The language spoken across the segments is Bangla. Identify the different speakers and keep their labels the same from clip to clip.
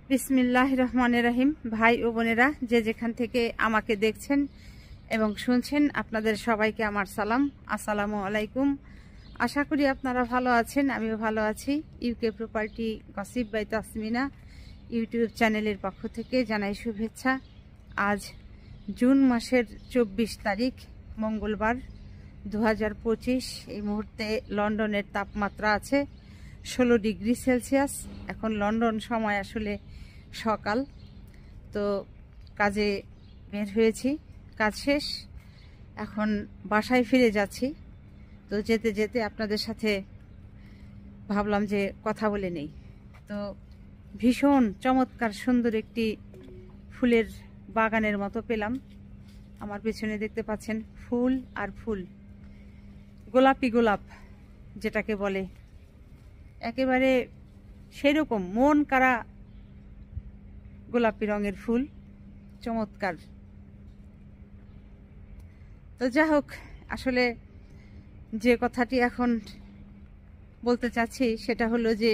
Speaker 1: বিসমিল্লাহির রহমানির রহিম। ভাই ও বোনেরা, যে যেখান থেকে আমাকে দেখছেন এবং শুনছেন, আপনাদের সবাইকে আমার সালাম, আসসালামু আলাইকুম। আশা করি আপনারা ভালো আছেন, আমিও ভালো আছি। UK property gossip by Tasmina YouTube চ্যানেলের পক্ষ থেকে জানাই শুভেচ্ছা। আজ জুন মাসের 24 তারিখ মঙ্গলবার 2025। এই মুহূর্তে লন্ডনের তাপমাত্রা আছে 16 ডিগ্রি সেলসিয়াস। এখন লন্ডন সময় আসলে সকাল, তো কাজে বের হয়েছি, কাজ শেষ, এখন বাসায় ফিরে যাচ্ছি। তো যেতে যেতে আপনাদের সাথে ভাবলাম যে কথা বলে নেই। তো ভীষণ চমৎকার সুন্দর একটি ফুলের বাগানের মতো পেলাম। আমার পেছনে দেখতে পাচ্ছেন ফুল আর ফুল, গোলাপি গোলাপ যেটাকে বলে, একেবারে সেরকম মন কাড়া গোলাপি রঙের ফুল, চমৎকার। তো যা হোক, আসলে যে কথাটি এখন বলতে চাচ্ছি সেটা হলো যে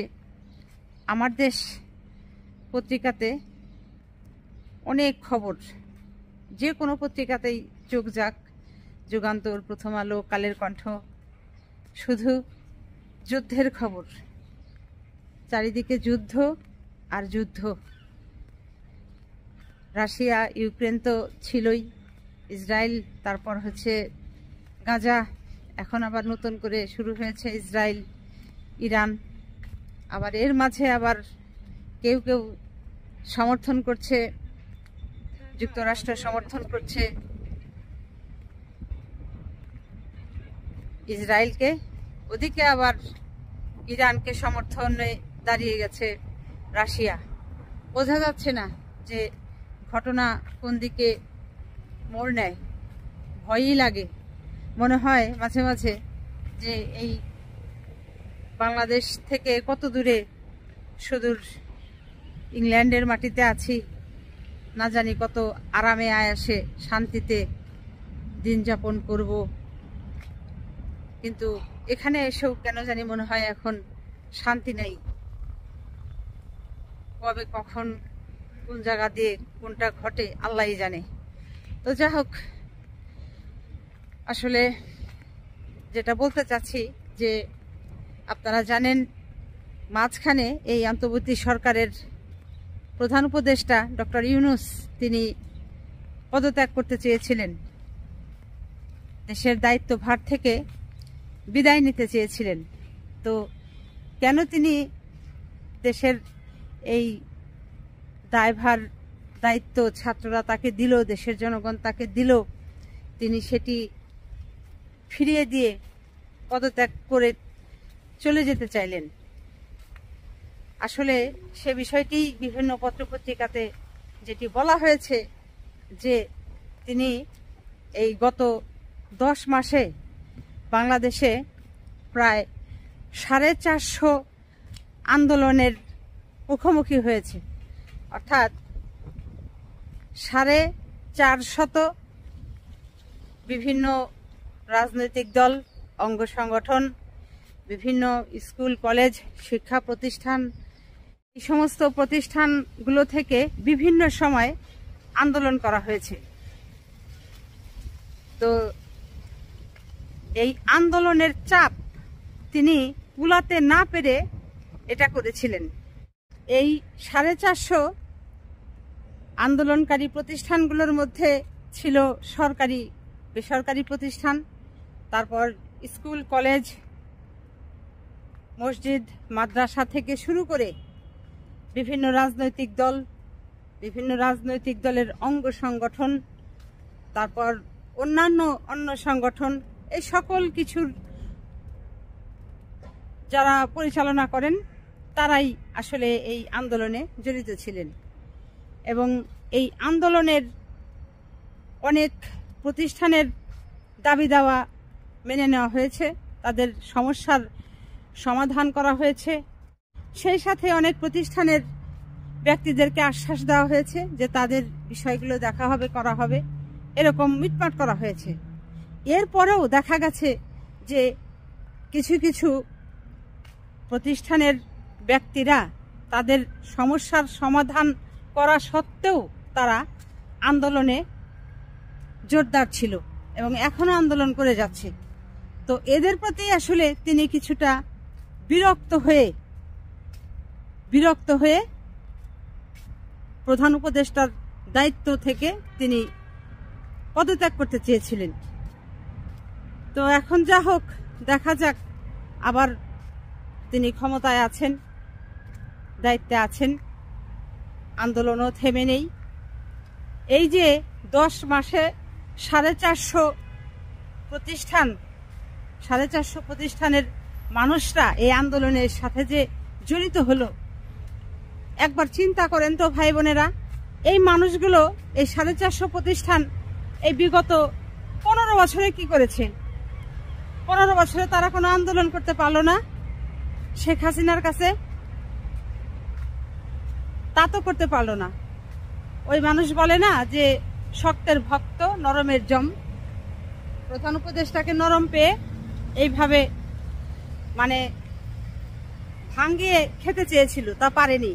Speaker 1: আমার দেশ পত্রিকাতে অনেক খবর, যে কোনো পত্রিকাতেই চোখ যাক, যুগান্তর, প্রথম আলো, কালের কণ্ঠ, শুধু যুদ্ধের খবর। চারিদিকে যুদ্ধ আর যুদ্ধ। রাশিয়া ইউক্রেন তো ছিলই, ইসরায়েল, তারপর হচ্ছে গাজা, এখন আবার নতুন করে শুরু হয়েছে ইসরায়েল ইরান। আবার এর মাঝে আবার কেউ কেউ সমর্থন করছে, যুক্তরাষ্ট্র সমর্থন করছে ইসরায়েলকে, ওদিকে আবার ইরানকে সমর্থনে দাঁড়িয়ে গেছে রাশিয়া। বোঝা যাচ্ছে না যে ঘটনা কোন দিকে মোড় নেয়। ভয়ই লাগে, মনে হয় মাঝে মাঝে যে এই বাংলাদেশ থেকে কত দূরে সুদূর ইংল্যান্ডের মাটিতে আছি, না জানি কত আরামে আয়াসে শান্তিতে দিন যাপন করব, কিন্তু এখানে এসেও কেন জানি মনে হয় এখন শান্তি নেই। কবে কখন কোন জায়গা দিয়ে কোনটা ঘটে আল্লাহই জানে। তো যা হোক, আসলে যেটা বলতে চাচ্ছি যে আপনারা জানেন, মাঝখানে এই অন্তর্বর্তী সরকারের প্রধান উপদেষ্টা ডক্টর ইউনূস, তিনি পদত্যাগ করতে চেয়েছিলেন, দেশের দায়িত্বভার থেকে বিদায় নিতে চেয়েছিলেন। তো কেন তিনি দেশের এই দায়ভার দায়িত্ব ছাত্ররা তাকে দিল, দেশের জনগণ তাকে দিল, তিনি সেটি ফিরিয়ে দিয়ে পদত্যাগ করে চলে যেতে চাইলেন? আসলে সে বিষয়টি বিভিন্ন পত্রপত্রিকাতে যেটি বলা হয়েছে যে তিনি এই গত 10 মাসে বাংলাদেশে প্রায় 450 আন্দোলনের মুখোমুখি হয়েছে, অর্থাৎ 450 বিভিন্ন রাজনৈতিক দল, অঙ্গ সংগঠন, বিভিন্ন স্কুল কলেজ শিক্ষা প্রতিষ্ঠান, এই সমস্ত প্রতিষ্ঠানগুলো থেকে বিভিন্ন সময় আন্দোলন করা হয়েছে। তো এই আন্দোলনের চাপ তিনি কুলাতে না পেরে এটা করেছিলেন। এই 450 আন্দোলনকারী প্রতিষ্ঠানগুলোর মধ্যে ছিল সরকারি, বেসরকারি প্রতিষ্ঠান, তারপর স্কুল কলেজ, মসজিদ, মাদ্রাসা থেকে শুরু করে বিভিন্ন রাজনৈতিক দল, বিভিন্ন রাজনৈতিক দলের অঙ্গ সংগঠন, তারপর অন্য সংগঠন, এই সকল কিছুর যারা পরিচালনা করেন তারাই আসলে এই আন্দোলনে জড়িত ছিলেন। এবং এই আন্দোলনের অনেক প্রতিষ্ঠানের দাবি দাওয়া মেনে নেওয়া হয়েছে, তাদের সমস্যার সমাধান করা হয়েছে। সেই সাথে অনেক প্রতিষ্ঠানের ব্যক্তিদেরকে আশ্বাস দেওয়া হয়েছে যে তাদের বিষয়গুলো দেখা হবে, করা হবে, এরকম মিটমাট করা হয়েছে। এরপরেও দেখা গেছে যে কিছু কিছু প্রতিষ্ঠানের ব্যক্তিরা তাদের সমস্যার সমাধান করা সত্ত্বেও তারা আন্দোলনে জোরদার ছিল এবং এখনো আন্দোলন করে যাচ্ছে। তো এদের প্রতি আসলে তিনি কিছুটা বিরক্ত হয়ে প্রধান উপদেষ্টার দায়িত্ব থেকে তিনি পদত্যাগ করতে চেয়েছিলেন। তো এখন যা হোক, দেখা যাক, আবার তিনি ক্ষমতায় আছেন, দায়িত্বে আছেন, আন্দোলনও থেমে নেই। এই যে 10 মাসে 450 প্রতিষ্ঠানের মানুষরা এই আন্দোলনের সাথে যে জড়িত হলো, একবার চিন্তা করেন তো ভাই বোনেরা, এই মানুষগুলো, এই 450 প্রতিষ্ঠান এই বিগত 15 বছরে কি করেছে? 15 বছরে তারা কোনো আন্দোলন করতে পারলো না শেখ হাসিনার কাছে, তা তো করতে পারলো না। ওই মানুষ বলে না যে শক্তের ভক্ত নরমের জম, প্রধান উপদেষ্টাকে নরম পেয়ে এইভাবে মানে ভাঙ্গিয়ে খেতে চেয়েছিল, তা পারেনি।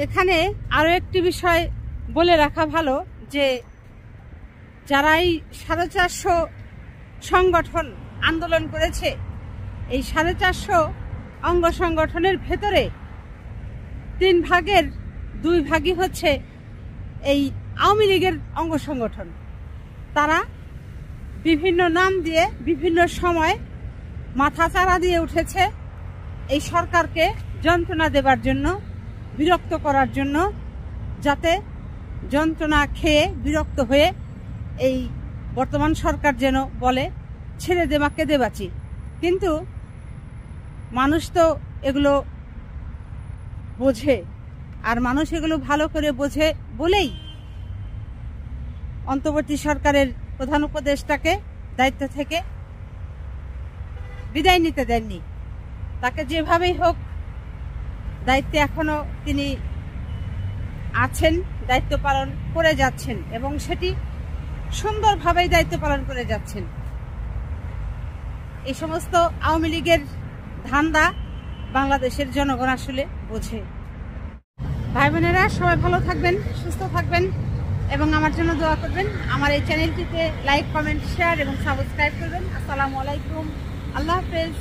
Speaker 1: এখানে আরো একটি বিষয় বলে রাখা ভালো যে যারা এই 450 সংগঠন আন্দোলন করেছে, এই 450 অঙ্গ সংগঠনের ভেতরে 3 ভাগের 2 ভাগই হচ্ছে এই আওয়ামী লীগের অঙ্গ সংগঠন। তারা বিভিন্ন নাম দিয়ে বিভিন্ন সময় মাথা চারা দিয়ে উঠেছে এই সরকারকে যন্ত্রণা দেবার জন্য, বিরক্ত করার জন্য, যাতে যন্ত্রণা খেয়ে বিরক্ত হয়ে এই বর্তমান সরকার যেন বলে ছেড়ে দে মাকে দে বাঁচি। কিন্তু মানুষ তো এগুলো বোঝে, আর মানুষ এগুলো ভালো করে বোঝে বলেই অন্তর্বর্তী সরকারের প্রধান উপদেষ্টাকে দায়িত্ব থেকে বিদায় নিতে দেননি। তাকে যেভাবেই হোক দায়িত্বে এখনো তিনি আছেন, দায়িত্ব পালন করে যাচ্ছেন এবং সেটি সুন্দরভাবেই দায়িত্ব পালন করে যাচ্ছেন। এই সমস্ত আওয়ামী লীগের ধান্দা বাংলাদেশের জনগণ আসলে বোঝে। ভাই বোনেরা, সবাই ভালো থাকবেন, সুস্থ থাকবেন এবং আমার জন্য দোয়া করবেন। আমার এই চ্যানেলটিতে লাইক, কমেন্ট, শেয়ার এবং সাবস্ক্রাইব করবেন। আসসালামু আলাইকুম, আল্লাহ হাফেজ।